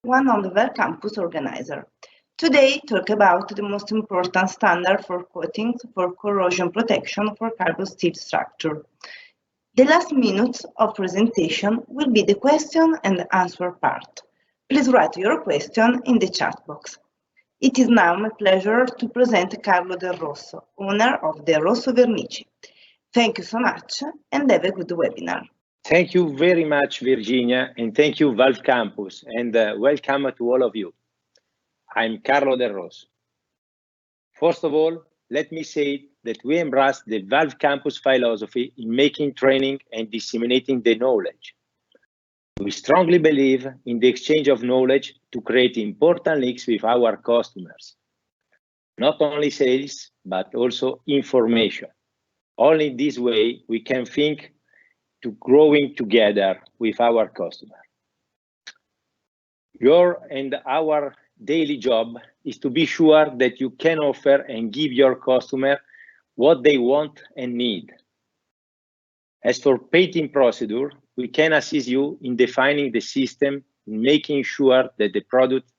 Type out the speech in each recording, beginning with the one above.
one of the VALVEcampus organizer. Today, talk about the most important standard for coatings for corrosion protection for carbon steel structure. The last minutes of presentation will be the question and answer part. Please write your question in the chat box. It is now my pleasure to present Carlo del Rosso, owner of the Rosso Vernici. Thank you so much and have a good webinar. Thank you very much, Virginia, and thank you, VALVEcampus, and welcome to all of you. I'm Carlo del Rosso. First of all, let me say that we embrace the VALVEcampus philosophy in making training and disseminating the knowledge. We strongly believe in the exchange of knowledge to create important links with our customers. Not only sales, but also information. Only this way we can think to growing together with our customer. Your and our daily job is to be sure that you can offer and give your customer what they want and need. As for painting procedure, we can assist you in defining the system, in making sure that the products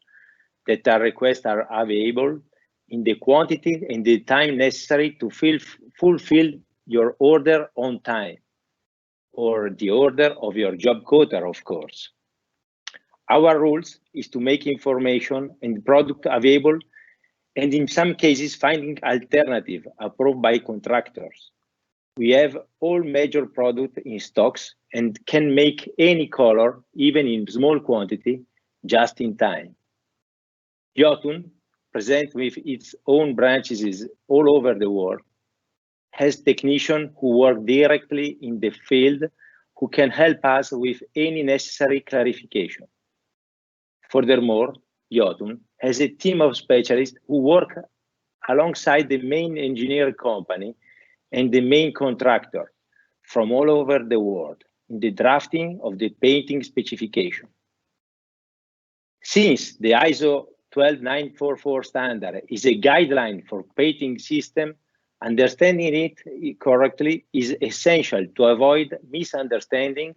that are requested are available in the quantity and the time necessary to fulfill your order on time, or the order of your job quota, of course. Our rules is to make information and product available, and in some cases finding alternative approved by contractors. We have all major products in stocks and can make any color, even in small quantity, just in time. Jotun, present with its own branches all over the world, has technicians who work directly in the field who can help us with any necessary clarification. Furthermore, Jotun has a team of specialists who work alongside the main engineering company and the main contractor from all over the world in the drafting of the painting specification. Since the ISO 12944 standard is a guideline for painting system, understanding it correctly is essential to avoid misunderstanding,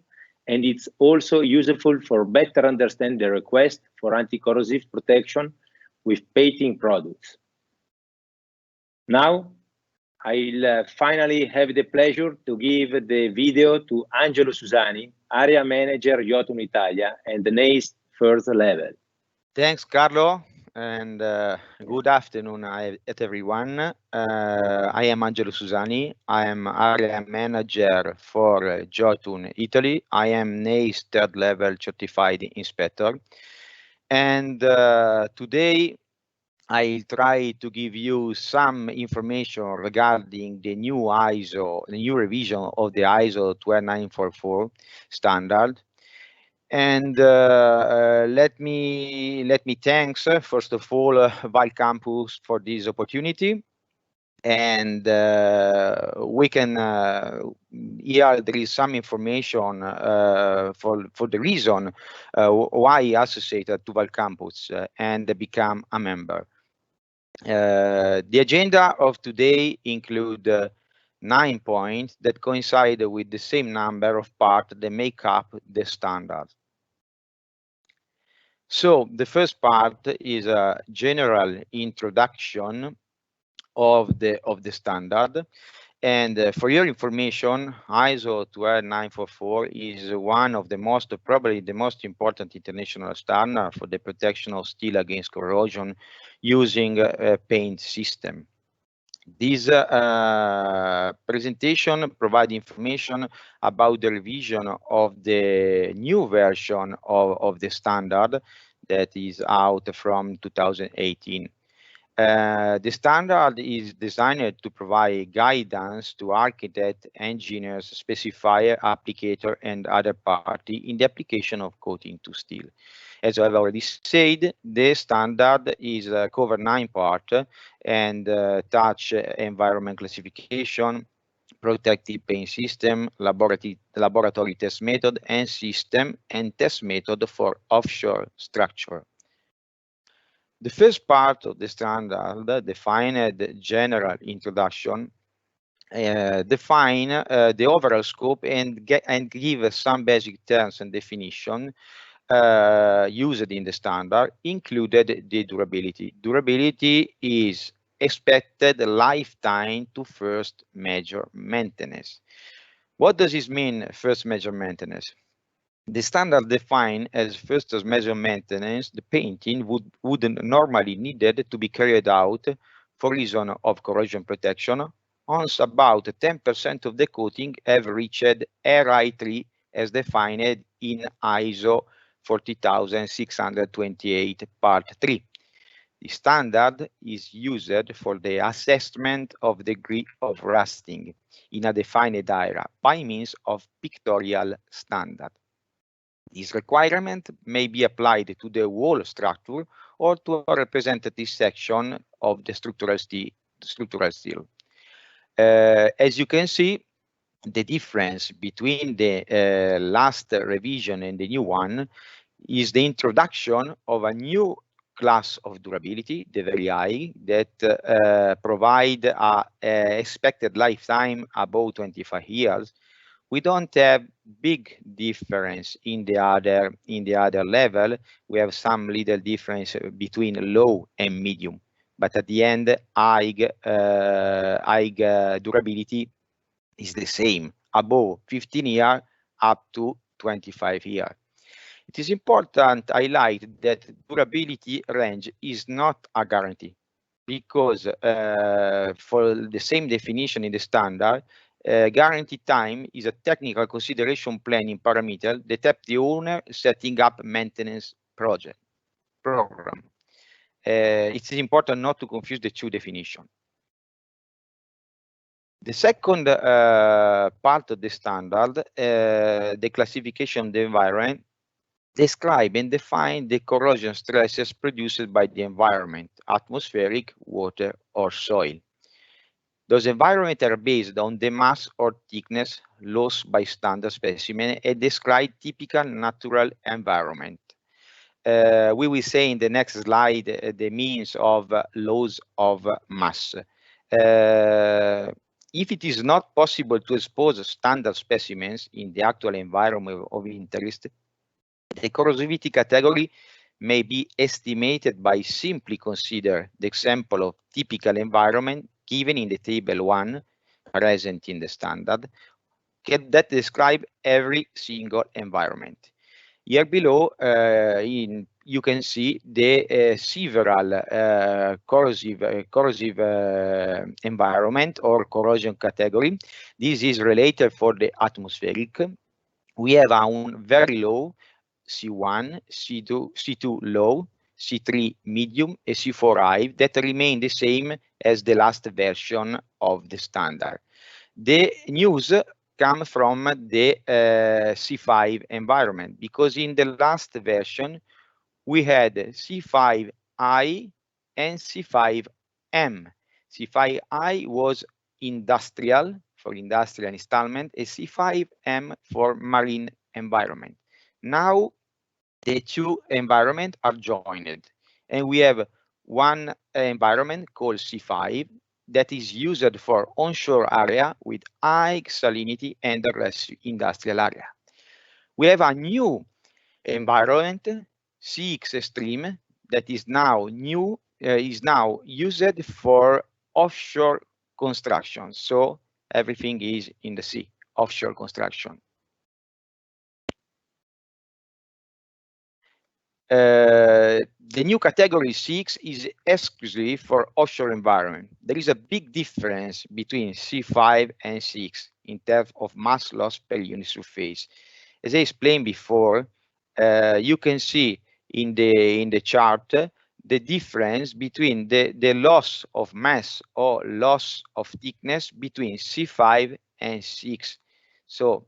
and it's also useful for better understand the request for anti-corrosive protection with painting products. Now, I'll finally have the pleasure to give the video to Angelo Susani, Area Manager Jotun Italia and the NACE first level. Thanks, Carlo, and good afternoon at everyone. I am Angelo Susani. I am Area Manager for Jotun Italy. I am NACE third level certified inspector. And today, I'll try to give you some information regarding the new revision of the ISO 12944 standard. And let me thanks first of all VALVEcampus for this opportunity. And we can here there is some information for the reason why associated to VALVEcampus and become a member. The agenda of today include 9 points that coincide with the same number of parts that make up the standard. So the first part is a general introduction of the standard. And for your information, ISO 12944 is one of the probably the most important international standard for the protection of steel against corrosion using a paint system. This presentation provides information about the revision of the new version of the standard that is out from 2018. The standard is designed to provide guidance to architects, engineers, specifier, applicator, and other parties in the application of coating to steel. As I've already said, the standard is cover 9 parts and touch environment classification, protective paint system, laboratory test method and system, and test method for offshore structure. The first part of the standard define the general introduction, define the overall scope and give some basic terms and definition used in the standard included the durability. Durability is expected lifetime to first major maintenance. What does this mean, first major maintenance? The standard define as first major maintenance, the painting would normally needed to be carried out for reason of corrosion protection once about 10% of the coating have reached RI3 as defined in ISO 40628 part 3. The standard is used for the assessment of degree of rusting in a defined area by means of pictorial standard. This requirement may be applied to the whole structure or to a representative section of the structural steel. As you can see, the difference between the last revision and the new one is the introduction of a new class of durability, the very high, that provide a expected lifetime above 25 years. We don't have big difference in the other level. We have some little difference between low and medium, but at the end, high durability is the same, above 15 years up to 25 years. It is important to highlight that durability range is not a guarantee, because for the same definition in the standard, guarantee time is a technical consideration planning parameter that helps the owner setting up maintenance program. It is important not to confuse the two definitions. The second part of the standard, the classification of the environment, describe and define the corrosion stresses produced by the environment, atmospheric, water, or soil. Those environments are based on the mass or thickness lost by standard specimen and describe typical natural environment. We will say in the next slide the means of loss of mass. If it is not possible to expose standard specimens in the actual environment of interest, the corrosivity category may be estimated by simply consider the example of typical environment given in the table 1 present in the standard that describe every single environment. Here below, you can see the several corrosive environment or corrosion category. This is related for the atmospheric. We have a very low, C1, C2 low, C3 medium, and C4 high that remain the same as the last version of the standard. The news come from the C5 environment, because in the last version we had C5I and C5M. C5I was industrial, for industrial installment, and C5M for marine environment. Now the two environments are joined, and we have one environment called C5 that is used for onshore area with high salinity and the rest industrial area. We have a new environment, CX Extreme, that is now used for offshore construction. So everything is in the sea, offshore construction. The new category 6 is exclusively for offshore environment. There is a big difference between C5 and 6 in terms of mass loss per unit surface. As I explained before, you can see in the chart the difference between the loss of mass or loss of thickness between C5 and 6. So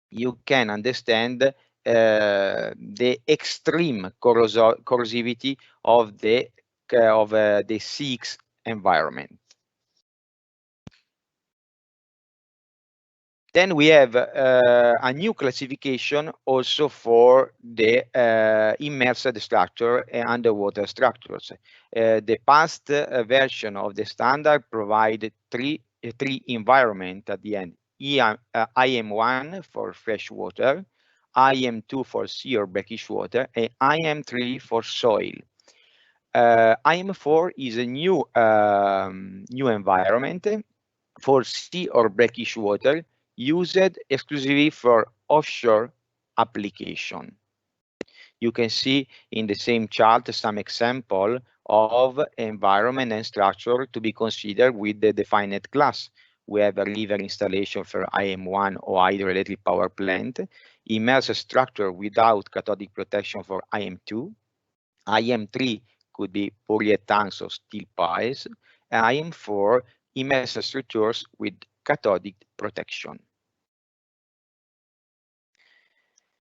you can understand the extreme corrosivity of the 6 environment. Then we have a new classification also for the immersed structure and underwater structures. The past version of the standard provided three environments at the end. IM1 for fresh water, IM2 for sea or brackish water, and IM3 for soil. IM4 is a new environment for sea or brackish water used exclusively for offshore application. You can see in the same chart some example of environment and structure to be considered with the defined class. We have a river installation for IM1 or hydroelectric power plant, immersed structure without cathodic protection for IM2, IM3 could be polyethanes or steel piles, and IM4 immersed structures with cathodic protection.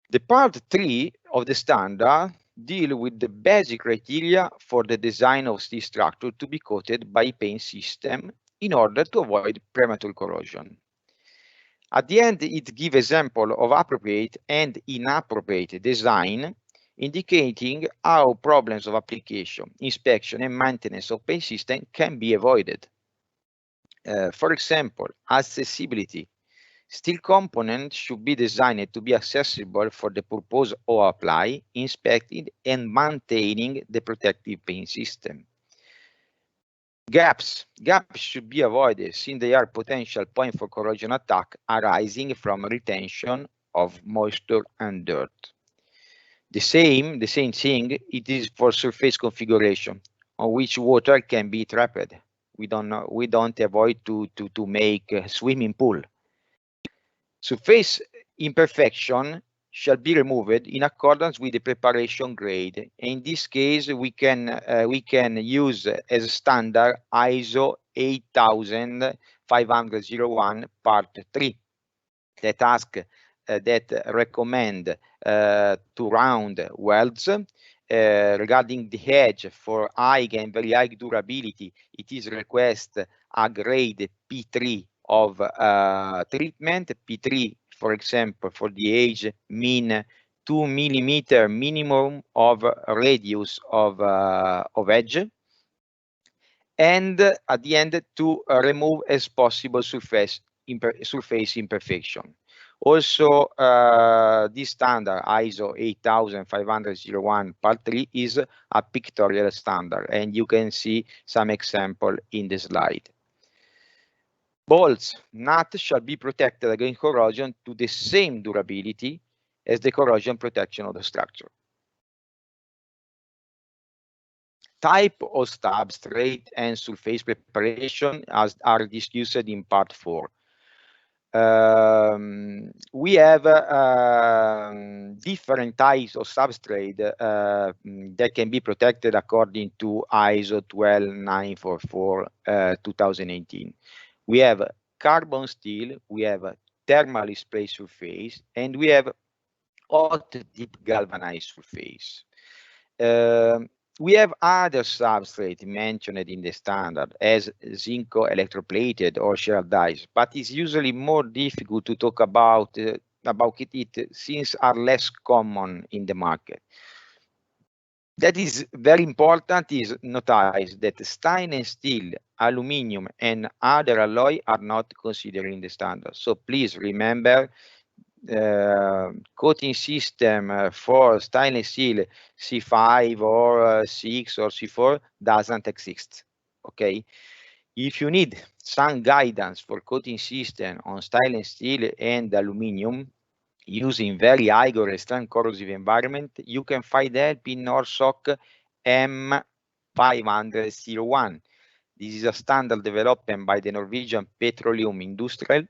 The part 3 of the standard deal with the basic criteria for the design of steel structure to be coated by paint system in order to avoid premature corrosion. At the end, it gives example of appropriate and inappropriate design, indicating how problems of application, inspection, and maintenance of paint system can be avoided. For example, accessibility. Steel components should be designed to be accessible for the purpose of apply, inspecting, and maintaining the protective paint system. Gaps should be avoided since they are potential point for corrosion attack arising from retention of moisture and dirt. The same thing it is for surface configuration on which water can be trapped. We don't avoid to make a swimming pool. Surface imperfection shall be removed in accordance with the preparation grade. In this case, we can use as standard ISO 12944 part 3 that recommend to round welds. Regarding the edge for high and very high durability, it is request a grade P3 of treatment. P3, for example, for the edge mean 2 mm minimum of radius of edge, and at the end to remove as possible surface imperfection. Also, this standard ISO 18501 part 3 is a pictorial standard, and you can see some example in the slide. Bolts, nuts shall be protected against corrosion to the same durability as the corrosion protection of the structure. Type of substrate and surface preparation are discussed in part 4. We have different types of substrate that can be protected according to ISO 12944 2018. We have carbon steel, we have thermally spray surface, and we have hot dip galvanized surface. We have other substrates mentioned in the standard as zinco electroplated or shell dies, but it's usually more difficult to talk about it since are less common in the market. That is very important is notice that stainless steel, aluminum, and other alloy are not considered in the standard. So please remember, coating system for stainless steel C5 or 6 or C4 doesn't exist. Okay, if you need some guidance for coating system on stainless steel and aluminum using very high or extreme corrosive environment, you can find help in NORSOC M501. This is a standard developed by the Norwegian Petroleum Industrial,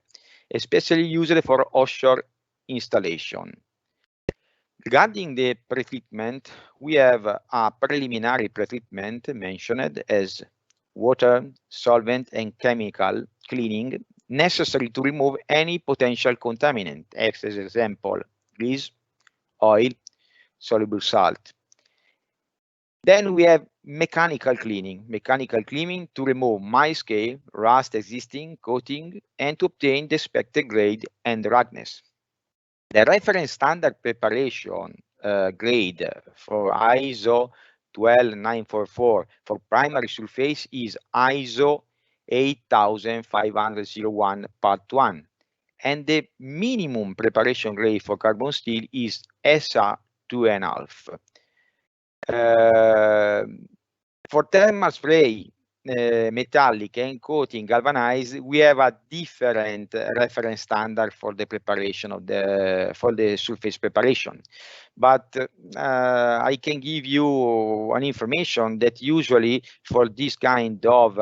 especially used for offshore installation. Regarding the pretreatment, we have a preliminary pretreatment mentioned as water, solvent, and chemical cleaning necessary to remove any potential contaminant, as example, grease, oil, soluble salt. Then we have mechanical cleaning to remove mine scale, rust existing, coating, and to obtain the expected grade and roughness. The reference standard preparation grade for ISO 12944 for primary surface is ISO 18501 part 1, and the minimum preparation rate for carbon steel is SA 2.5. For thermal spray, metallic and coating galvanized, we have a different reference standard for the preparation of the surface preparation. But I can give you an information that usually for this kind of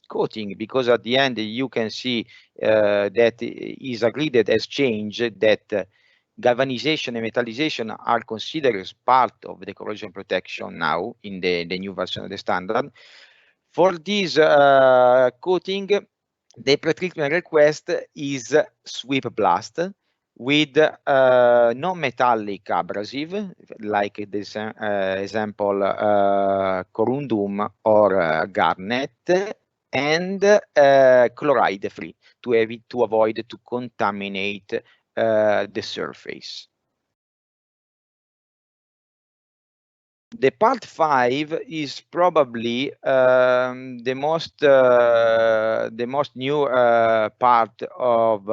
coating, because at the end you can see that is agreed as change that galvanization and metallization are considered as part of the corrosion protection now in the new version of the standard. For this coating, the pretreatment request is sweep blast with non-metallic abrasive, like this example corundum or garnet, and chloride free to avoid to contaminate the surface. The part 5 is probably the most new part of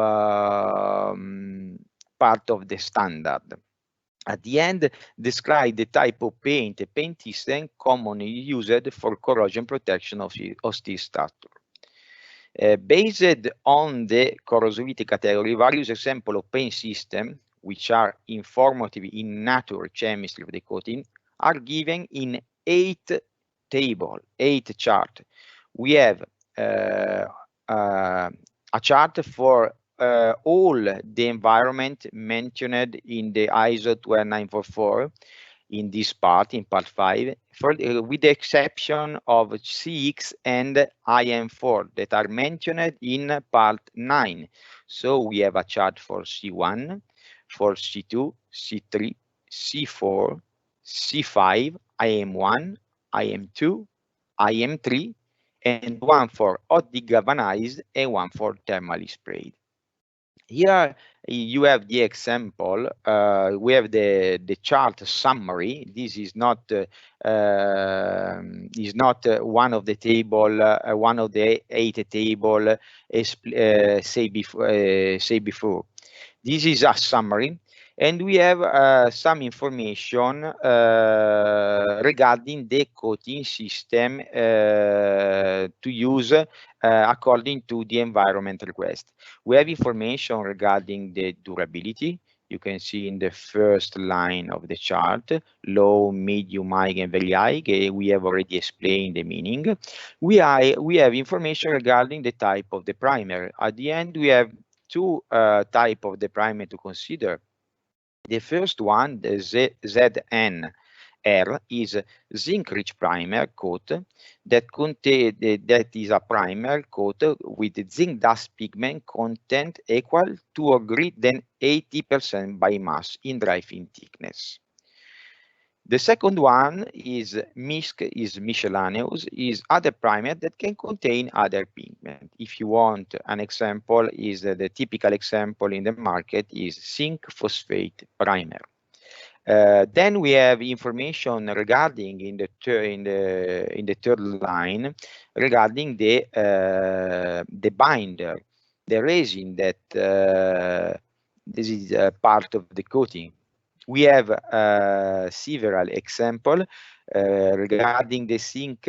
the standard. At the end, describe the type of paint system commonly used for corrosion protection of steel structure. Based on the corrosivity category, various examples of paint system, which are informative in nature chemistry of the coating, are given in 8 chart. We have a chart for all the environment mentioned in the ISO 12944 in this part, in part 5, with the exception of CX and IM4 that are mentioned in part 9. So we have a chart for C1, for C2, C3, C4, C5, IM1, IM2, IM3, and one for hot degalvanized and one for thermally sprayed. Here you have the example. We have the chart summary. This is not one of the table, one of the 8 table say before. This is a summary, and we have some information regarding the coating system to use according to the environment request. We have information regarding the durability. You can see in the first line of the chart, low, medium, high, and very high. We have already explained the meaning. We have information regarding the type of the primer. At the end, we have 2 types of the primer to consider. The first one, the ZNR, is zinc-rich primer coat that is a primer coat with zinc dust pigment content equal to or greater than 80% by mass in dry film thickness. The second one is miscellaneous, is other primer that can contain other pigment. If you want an example, is the typical example in the market is zinc phosphate primer. Then we have information regarding in the third line regarding the binder, the resin that this is part of the coating. We have several examples regarding the zinc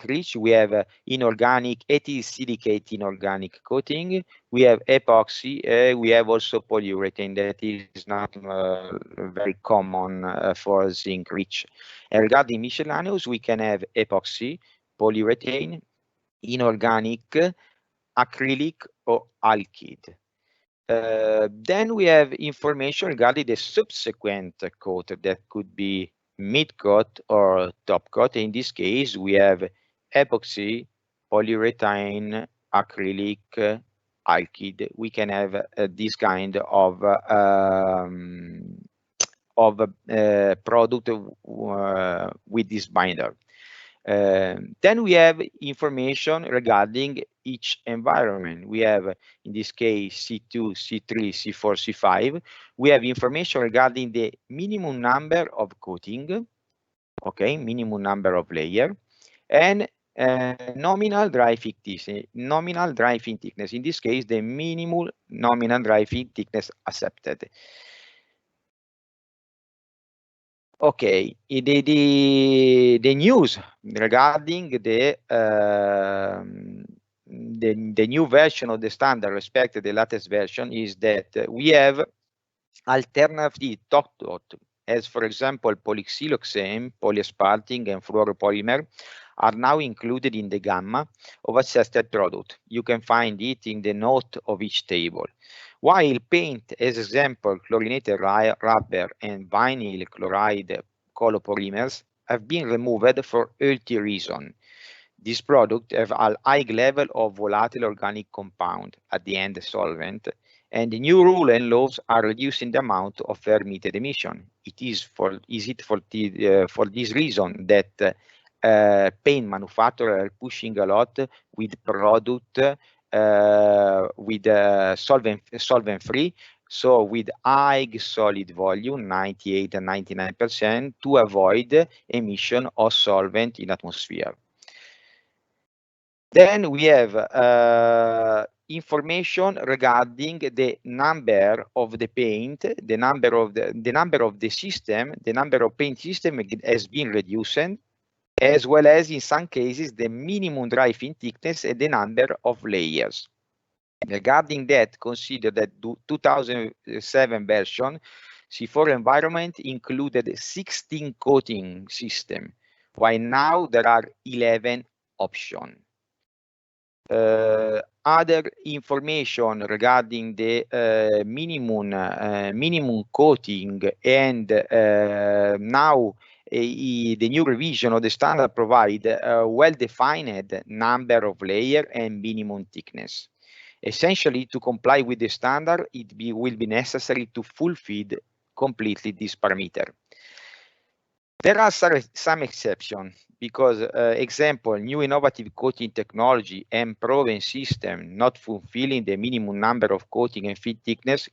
rich. We have inorganic ethyl silicate inorganic coating. We have epoxy. We have also polyurethane that is not very common for zinc rich. And regarding miscellaneous, we can have epoxy, polyurethane, inorganic, acrylic, or alkyd. Then we have information regarding the subsequent coat that could be mid coat or top coat. In this case, we have epoxy, polyurethane, acrylic, alkyd. We can have this kind of product with this binder. Then we have information regarding each environment. We have, in this case, C2, C3, C4, C5. We have information regarding the minimum number of coating, okay, minimum number of layer, and nominal dry fin thickness. Nominal dry fin thickness. In this case, the minimal nominal dry fin thickness accepted. Okay, the news regarding the new version of the standard respect to the latest version is that we have alternative top as for example polysiloxane, polyaspartic, and fluoropolymer are now included in the gamma of assessed product. You can find it in the note of each table. While paint, as example, chlorinated rubber and vinyl chloride colopolymers have been removed for healthy reason. These products have a high level of volatile organic compound at the end solvent, and the new rules and laws are reducing the amount of permitted emission. It is for this reason that paint manufacturers are pushing a lot with product with solvent free, so with high solid volume, 98 and 99%, to avoid emission of solvent in atmosphere. Then we have information regarding the number of the paint, the number of the system, the number of paint system has been reduced, as well as in some cases the minimum dry fin thickness and the number of layers. Regarding that, consider that the 2007 version C4 environment included 16 coating system, while now there are 11 options. Other information regarding the minimum coating and now the new revision of the standard provide a well-defined number of layer and minimum thickness. Essentially, to comply with the standard, will be necessary to fulfill completely this parameter. There are some exceptions because, example, new innovative coating technology and proven system not fulfilling the minimum number of coating and fin thickness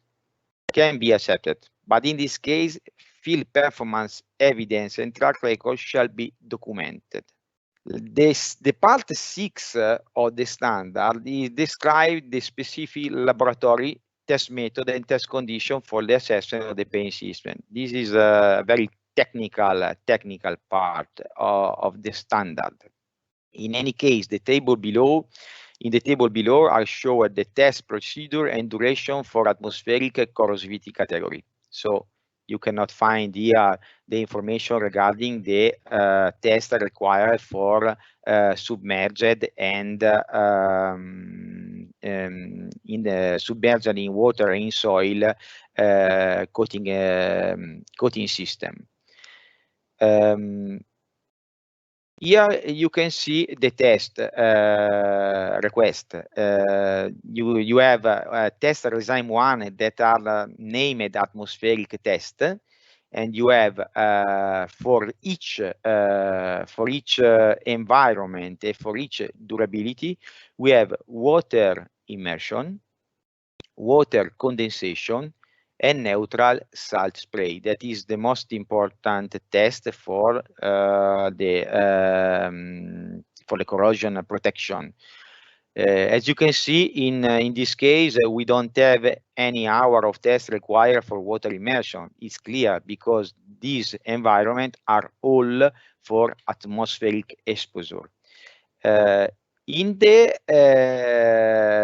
can be accepted. But in this case, field performance evidence and track record shall be documented. The part 6 of the standard is described the specific laboratory test method and test condition for the assessment of the paint system. This is a very technical part of the standard. In any case, in the table below are shown the test procedure and duration for atmospheric corrosivity category. So you cannot find here the information regarding the test required for submerged and submerged in water and in soil coating system. Here you can see the test request. You have test regime 1 that are named atmospheric test, and you have for each environment and for each durability, we have water immersion, water condensation, and neutral salt spray. That is the most important test for the corrosion protection. As you can see, in this case, we don't have any hour of test required for water immersion. It's clear because these environments are all for atmospheric exposure. In the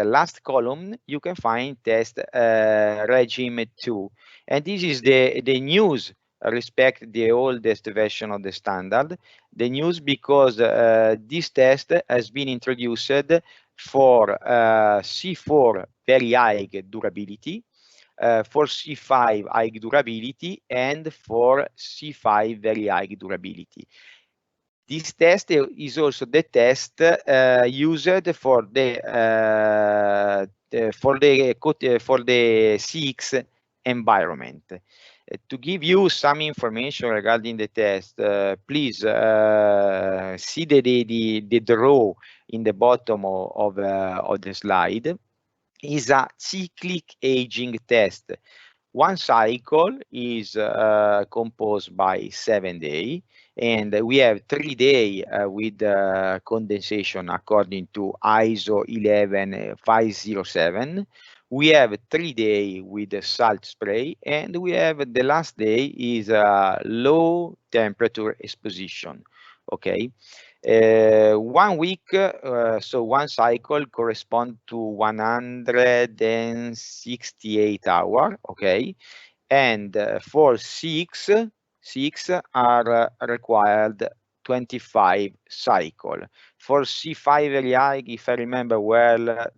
last column, you can find test regime 2, and this is the news respect the oldest version of the standard. The news because this test has been introduced for C4 very high durability, for C5 high durability, and for C5 very high durability. This test is also the test used for the CX environment. To give you some information regarding the test, please see the draw in the bottom of the slide. Is a cyclic aging test One cycle is composed by 7 days, and we have 3 days with condensation according to ISO 11507. We have 3 days with the salt spray, and we have the last day is low temperature exposition. Okay. 1 week, so one cycle correspond to 168 hours, okay, and for six are required 25 cycle. For C5 LI, if I remember well,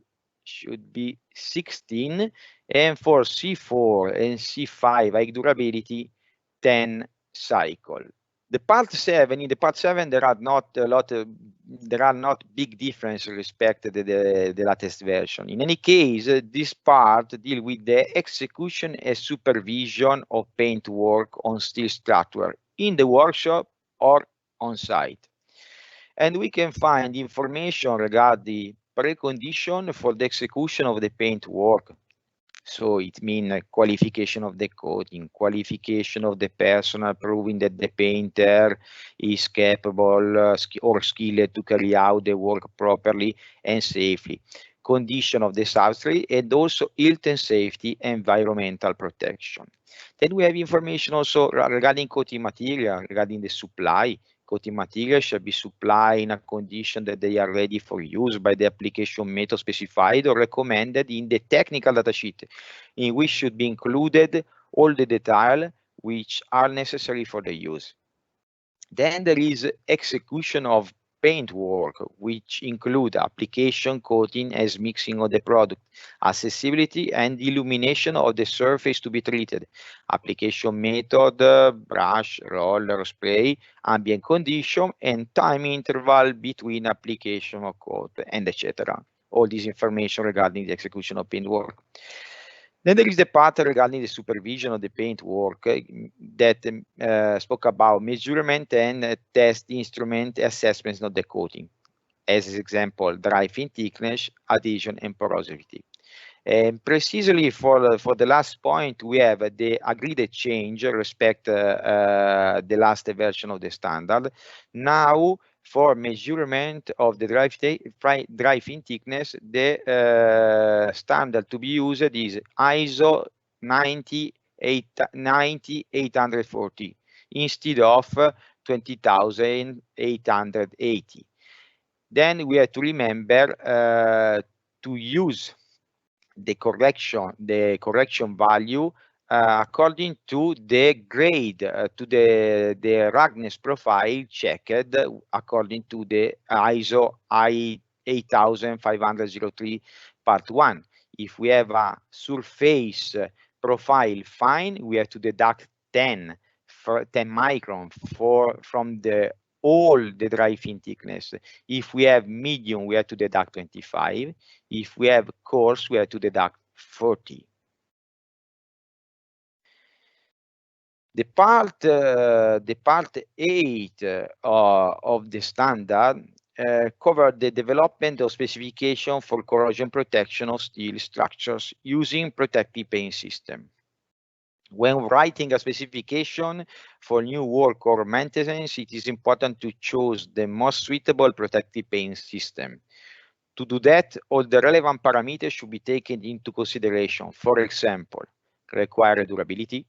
should be 16, and for C4 and C5 high durability, 10 cycle. In the part 7, there are not big difference respect to the latest version. In any case, this part deal with the execution and supervision of paint work on steel structure in the workshop or on site. And we can find information regarding precondition for the execution of the paint work. So it means qualification of the coating, qualification of the personnel, proving that the painter is capable or skilled to carry out the work properly and safely, condition of the substrate, and also health and safety, environmental protection. Then we have information also regarding coating material, regarding the supply. Coating material shall be supplied in a condition that they are ready for use by the application method specified or recommended in the technical datasheet, in which should be included all the details which are necessary for the use. Then there is execution of paint work, which include application, coating, as mixing of the product, accessibility and illumination of the surface to be treated, application method, brush, roller, spray, ambient condition, and time interval between application of coat, and etc. All this information regarding the execution of paint work. Then there is the part regarding the supervision of the paint work that spoke about measurement and test instrument assessments of the coating. As example, dry fin thickness, adhesion, and porosity. And precisely for the last point, we have the agreed change respect the last version of the standard. Now, for measurement of the dry fin thickness, the standard to be used is ISO 90840 instead of 20,880. Then we have to remember to use the correction value according to the grade, to the roughness profile checked according to the ISO 8503 part 1. If we have a surface profile fine, we have to deduct 10 micron from all the dry fin thickness. If we have medium, we have to deduct 25. If we have coarse, we have to deduct 40. The part 8 of the standard covered the development of specification for corrosion protection of steel structures using protective paint system. When writing a specification for new work or maintenance, it is important to choose the most suitable protective paint system. To do that, all the relevant parameters should be taken into consideration. For example, required durability,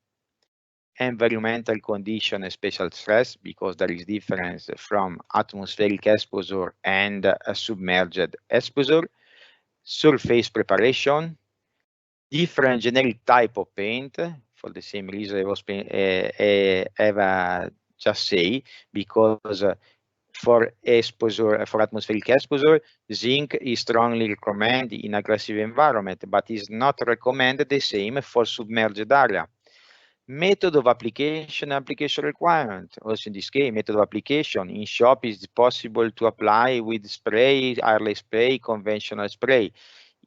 environmental condition and special stress, because there is difference from atmospheric exposure and submerged exposure, surface preparation, different generic type of paint, for the same reason I was just say, because for atmospheric exposure, zinc is strongly recommended in aggressive environment, but is not recommended the same for submerged area. Method of application requirement. Also in this case, method of application in shop is possible to apply with spray, airless spray, conventional spray.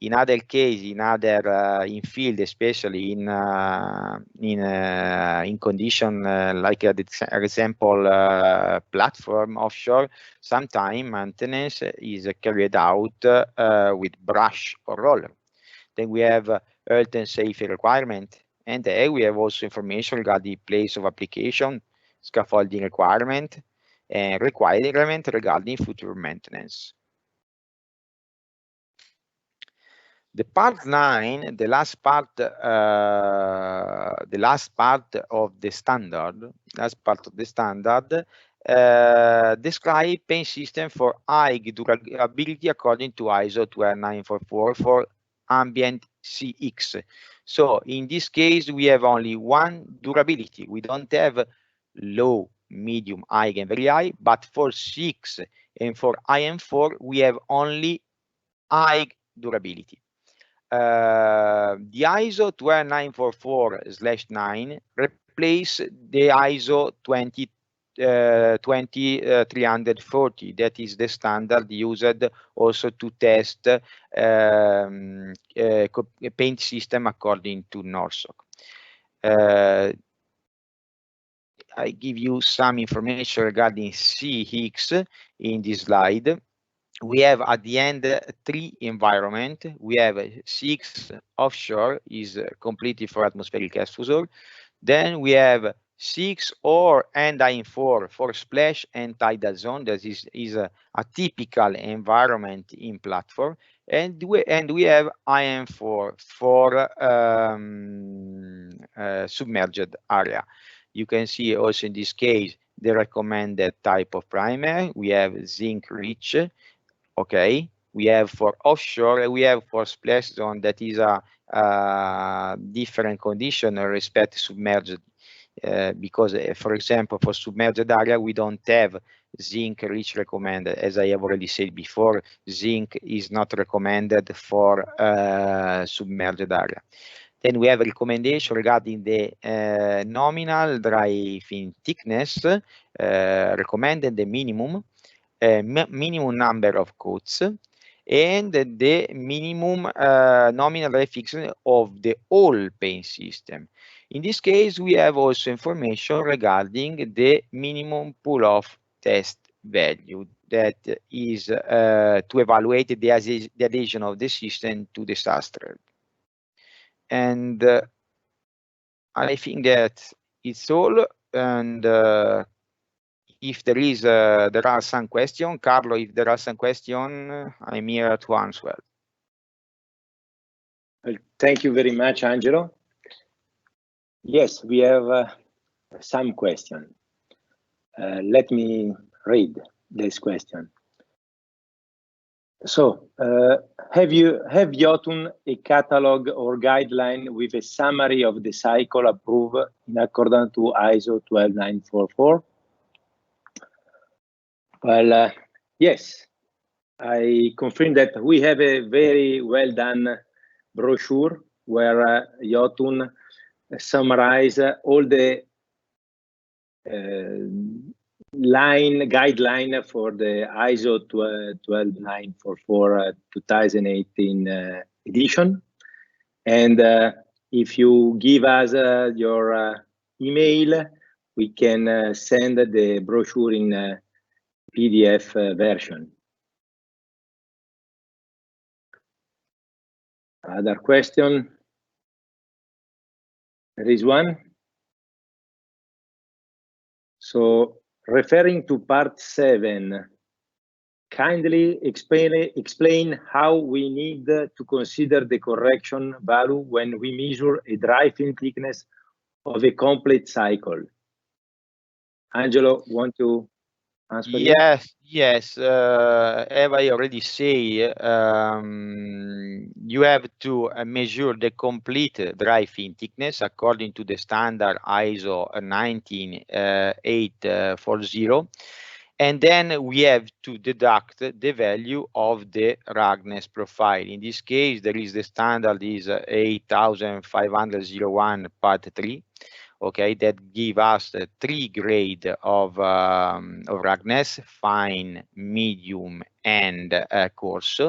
In other case, in field, especially in condition like example platform offshore, sometimes maintenance is carried out with brush or roller. Then we have health and safety requirement And there we have also information regarding place of application, scaffolding requirement, and requirement regarding future maintenance. The part 9, the last part of the standard, describe paint system for high durability according to ISO 12944 for ambient CX. So in this case, we have only one durability. We don't have low, medium, high, and very high, but for CX and for IM4, we have only high durability. The ISO 12944/9 replace the ISO 20340. That is the standard used also to test paint system according to NORSOC. I give you some information regarding CX in this slide. We have at the end 3 environment. We have 6 offshore is completely for atmospheric exposure. Then we have 6 or and IM4 for splash and tidal zone. That is a typical environment in platform. And we have IM4 for submerged area. You can see also in this case the recommended type of primer. We have zinc rich. Okay, we have for offshore, we have for splash zone that is a different condition respect to submerged, because for example, for submerged area, we don't have zinc rich recommended. As I have already said before, zinc is not recommended for submerged area. Then we have a recommendation regarding the nominal dry fin thickness, recommended the minimum number of coats, and the minimum nominal dry thickness of the whole paint system. In this case, we have also information regarding the minimum pull-off test value that is to evaluate the adhesion of the system to the substrate. And I think that it's all. And if there are some questions, Carlo, if there are some questions, I'm here to answer. Well, thank you very much, Angelo. Yes, we have some questions. Let me read this question. So, have Jotun a catalog or guideline with a summary of the cycle approved in accordance to ISO 12944? Well, yes, I confirm that we have a very well done brochure where Jotun summarize all the guideline for the ISO 12944 2018 edition. And if you give us your email, we can send the brochure in PDF version. Other question? There is one. So, referring to part 7, kindly explain how we need to consider the correction value when we measure a dry film thickness of a complete cycle. Angelo, want to answer? Yes. As I already say, you have to measure the complete dry fin thickness according to the standard ISO 19840, and then we have to deduct the value of the roughness profile. In this case, there is the standard is 8501 part 3. Okay, that give us the 3 grade of roughness: fine, medium, and coarse.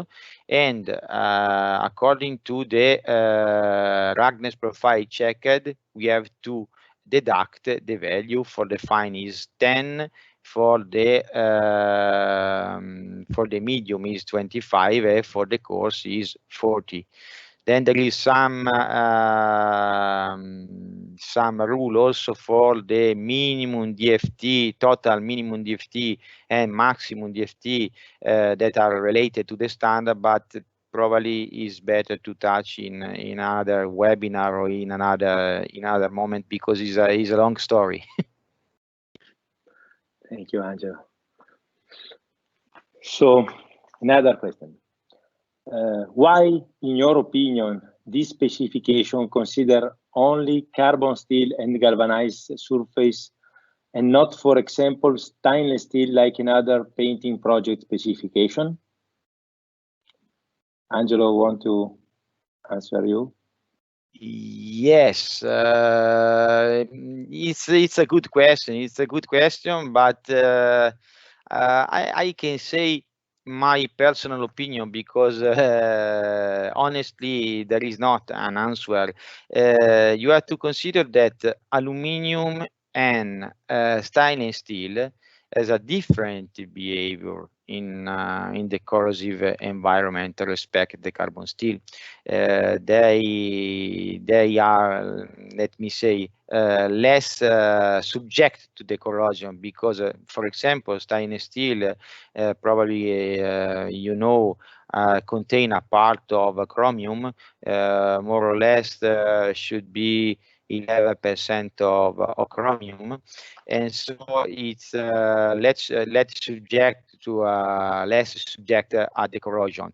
And according to the roughness profile checked, we have to deduct the value. For the fine is 10, for the medium is 25, and for the coarse is 40. Then there is some some rule also for the minimum DFT, total minimum DFT and maximum DFT that are related to the standard, but probably is better to touch in another webinar or in another moment, because it's a long story. Thank you, Angelo. So, another question. Why, in your opinion, this specification consider only carbon steel and galvanized surface and not, for example, stainless steel like another painting project specification? Angelo, want to answer you? Yes, it's a good question. It's a good question, but I can say my personal opinion, because honestly there is not an answer. You have to consider that aluminium and stainless steel has a different behavior in the corrosive environment respect the carbon steel. They are, let me say, less subject to the corrosion, because for example, stainless steel probably you know, contain a part of chromium, more or less should be 11% of chromium, and so it's less subject to less subject at the corrosion.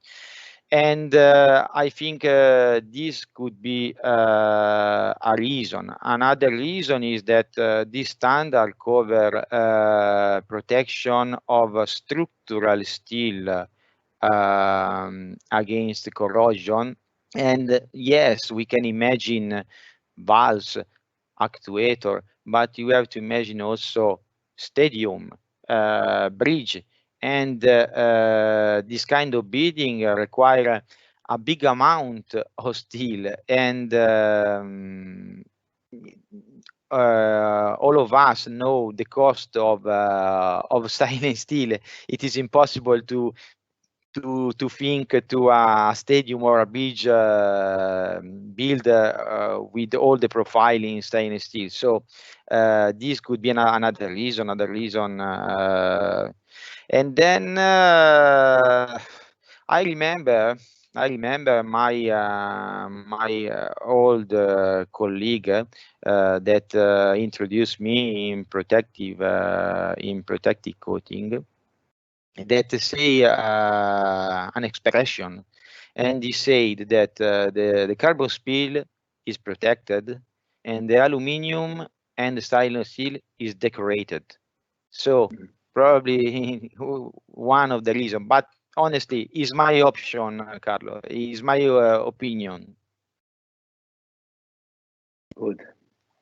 And I think this could be a reason. Another reason is that this standard cover protection of structural steel against corrosion. And yes, we can imagine valves, actuator, but you have to imagine also stadium, bridge, and this kind of building require a big amount of steel, and all of us know the cost of stainless steel. It is impossible to think to a stadium or a bridge build with all the profiling stainless steel. So this could be another reason. And then I remember my old colleague that introduced me in protective coating, that say an expression, and he said that the carbon steel is protected and the aluminium and the stainless steel is decorated. So probably one of the reasons, but honestly, is my option, Carlo, is my opinion. Good.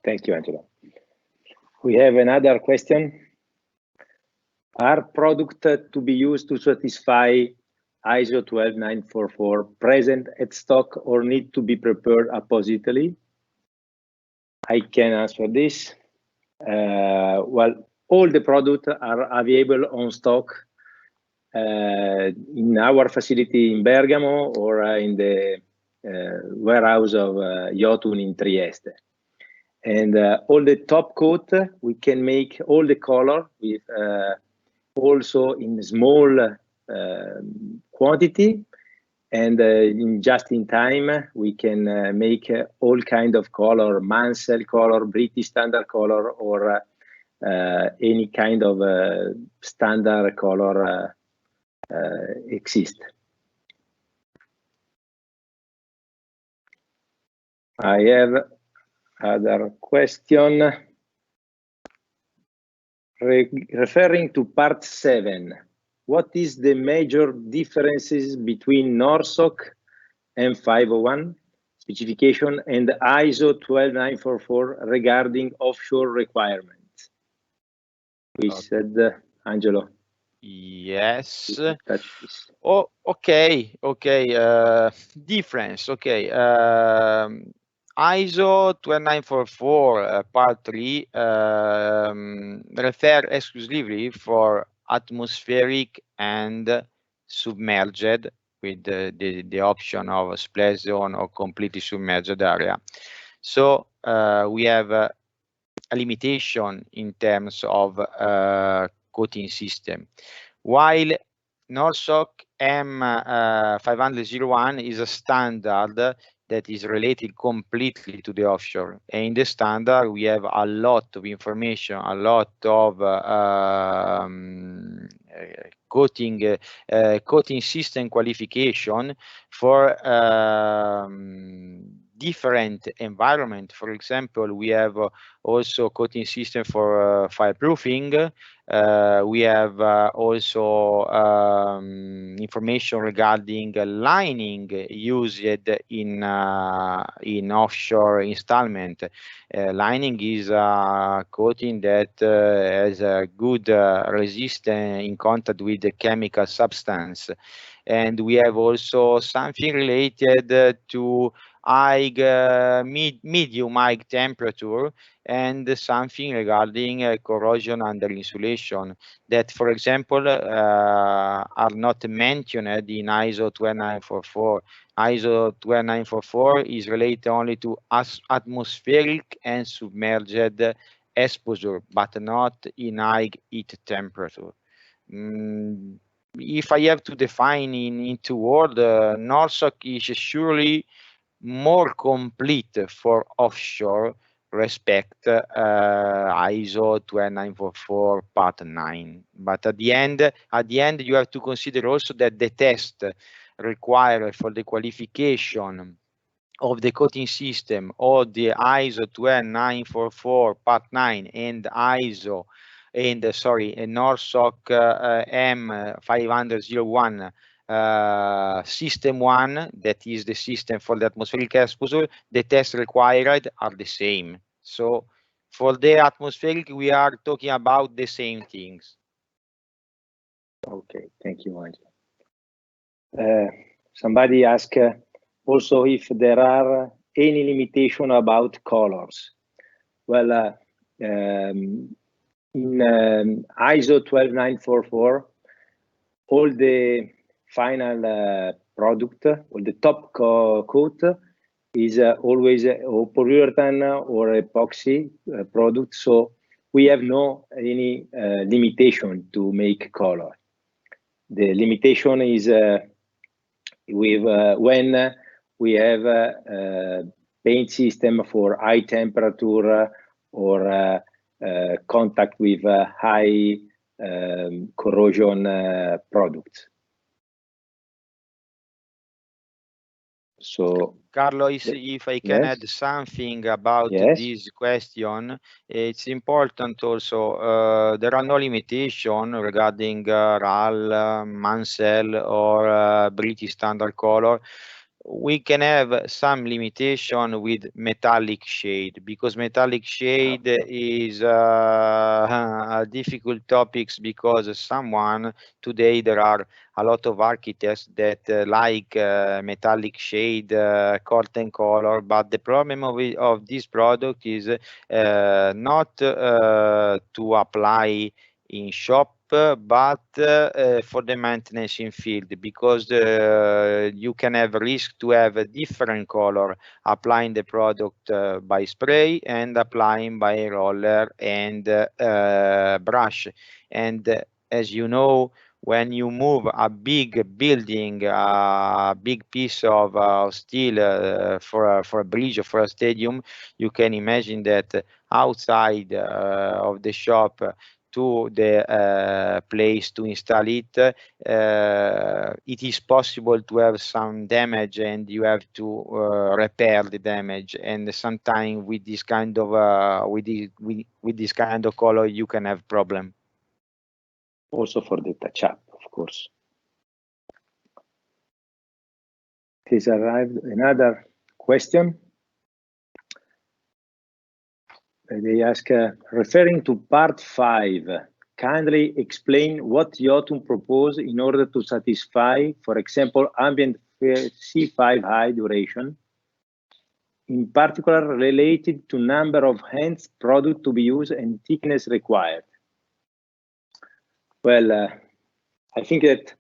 Thank you, Angelo. We have another question. Are products to be used to satisfy ISO 12944 present at stock or need to be prepared appositely? I can answer this. Well, all the products are available on stock in our facility in Bergamo or in the warehouse of Jotun in Trieste. And all the top coat, we can make all the color with also in small quantity, and in just in time we can make all kind of color, Mansell color, British standard color, or any kind of standard color exist. I have other question. Referring to part 7, what is the major differences between NORSOC and 501 specification and ISO 12944 regarding offshore requirements? We said, Angelo. Yes. Oh, okay. Difference. Okay. ISO 12944 part 3 refer exclusively for atmospheric and submerged, with the option of splash zone or completely submerged area. So we have a limitation in terms of coating system. While NORSOC M501 is a standard that is related completely to the offshore. And in the standard, we have a lot of information, a lot of coating system qualification for different environment. For example, we have also coating system for fireproofing. We have also information regarding lining used in offshore installment. Lining is a coating that has a good resistance in contact with the chemical substance. And we have also something related to medium high temperature, and something regarding corrosion under insulation that, for example, are not mentioned in ISO 12944. ISO 12944 is related only to atmospheric and submerged exposure, but not in high heat temperature. If I have to define in two words, NORSOC is surely more complete for offshore respect ISO 12944 part 9. But at the end, you have to consider also that the test required for the qualification of the coating system or the ISO 12944 part 9 and ISO and NORSOC M501 system 1, that is the system for the atmospheric exposure, the tests required are the same. So for the atmospheric, we are talking about the same things. Okay, thank you, Angelo. Somebody asked also if there are any limitation about colors. Well, in ISO 12944, all the final product, or the top coat, is always a polyurethane or epoxy product, so we have no any limitation to make color. The limitation is when we have a paint system for high temperature or contact with high corrosion products. So, Carlo, if I can add something about this question, it's important also, there are no limitation regarding RAL, Mansell or British standard color. We can have some limitation with metallic shade, because metallic shade is a difficult topic, because today there are a lot of architects that like metallic shade, curtain color, but the problem of this product is not to apply in shop, but for the maintenance in field, because you can have risk to have a different color applying the product by spray and applying by roller and brush. And as you know, when you move a big building, a big piece of steel for a bridge or for a stadium, you can imagine that outside of the shop to the place to install it, it is possible to have some damage, and you have to repair the damage. And sometimes with this kind of with this kind of color, you can have problem. Also for the touch-up, of course. Has arrived another question. They ask, referring to part 5, kindly explain what Jotun proposed in order to satisfy, for example, ambient C5 high duration, in particular related to number of hands product to be used and thickness required. Well, I think that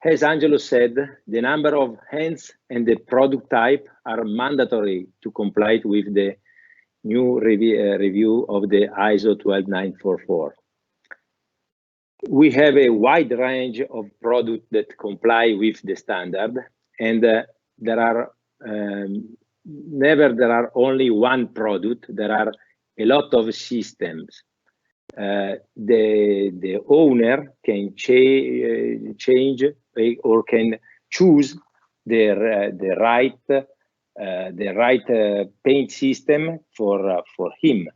As Angelo said, the number of hands and the product type are mandatory to comply with the new review of the ISO 12944. We have a wide range of products that comply with the standard, and there are only one product. There are a lot of systems. The owner can change or can choose the right paint system for him.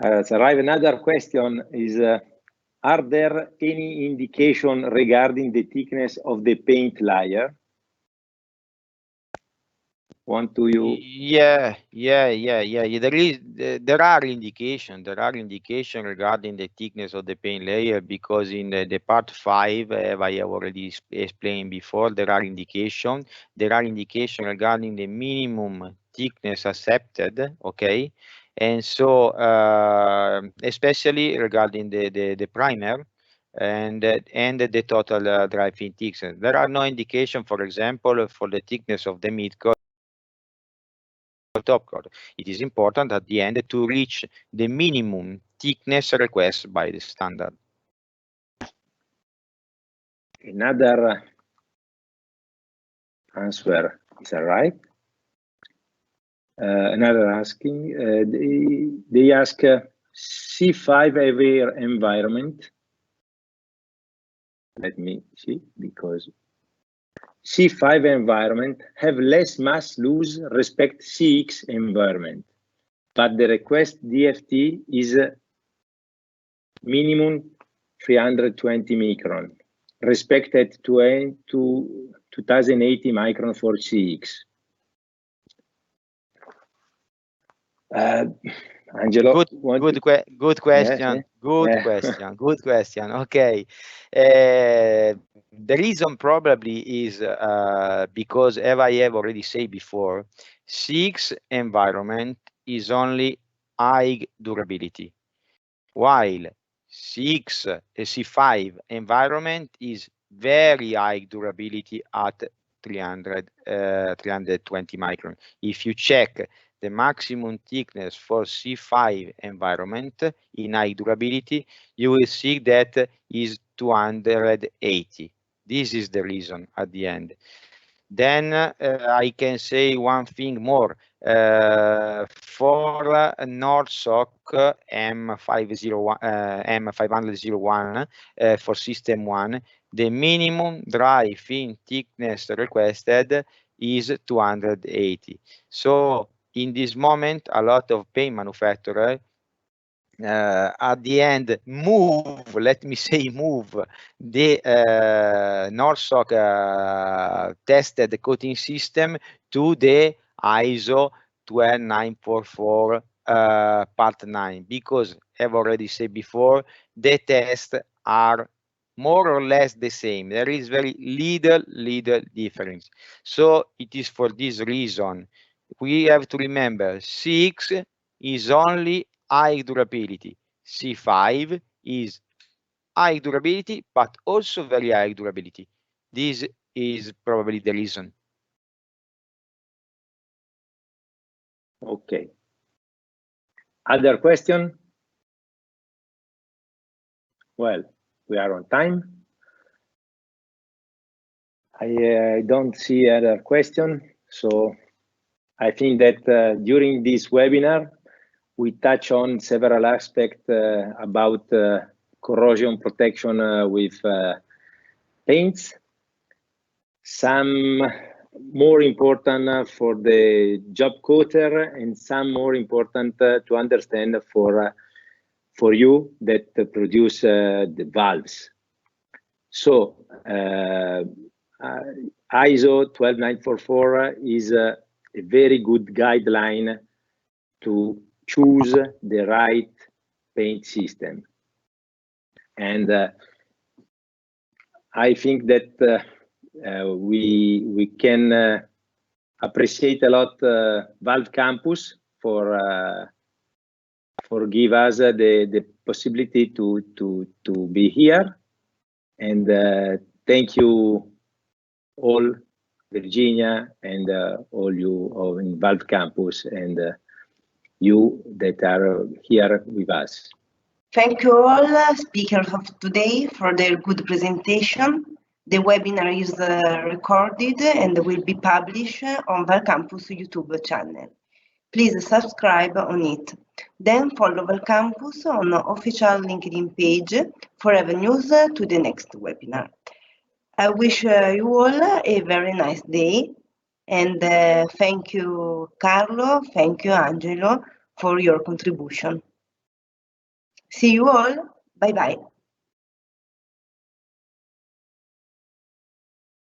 Arrive another question is, are there any indication regarding the thickness of the paint layer? Want to you? Yeah. There are indication regarding the thickness of the paint layer, because in the part 5, I have already explained before, there are indication regarding the minimum thickness accepted. Okay, and so especially regarding the primer and the total dry fin thickness. There are no indication, for example, for the thickness of the mid coat, top coat. It is important at the end to reach the minimum thickness requested by the standard. Another answer, is that right? Another asking, they ask C5 aware environment. Let me see, because C5 environment have less mass loss respect CX environment, but the request DFT is minimum 320 micron, respected to 2080 micron for CX. Angelo, good question. Yes, Good question. Okay, the reason probably is because, as I have already said before, CX environment is only high durability, while C5 environment is very high durability at 320 micron. If you check the maximum thickness for C5 environment in high durability, you will see that is 280. This is the reason at the end. Then I can say one thing more. For Rosso M501 for system 1, the minimum dry fin thickness requested is 280. So in this moment, a lot of paint manufacturers at the end move, let me say move, the Rosso tested coating system to the ISO 12944 part 9, because I've already said before, the tests are more or less the same. There is very little difference. So it is for this reason we have to remember 6 is only high durability. C5 is high durability, but also very high durability. This is probably the reason. Okay. Other question? Well, we are on time. I don't see other question, so I think that during this webinar, we touch on several aspects about corrosion protection with paints. Some more important for the job coater, and some more important to understand for you that produce the valves. So ISO 12944 is a very good guideline to choose the right paint system. And I think that we can appreciate a lot VALVEcampus for for give us the possibility to be here. And thank you all, Virginia, and all you in VALVEcampus, and you that are here with us. Thank you all speakers of today for their good presentation. The webinar is recorded and will be published on VALVEcampus YouTube channel. Please subscribe on it. Then follow VALVEcampus on the official LinkedIn page for have news to the next webinar. I wish you all a very nice day, and thank you, Carlo, thank you, Angelo, for your contribution. See you all. Bye-bye.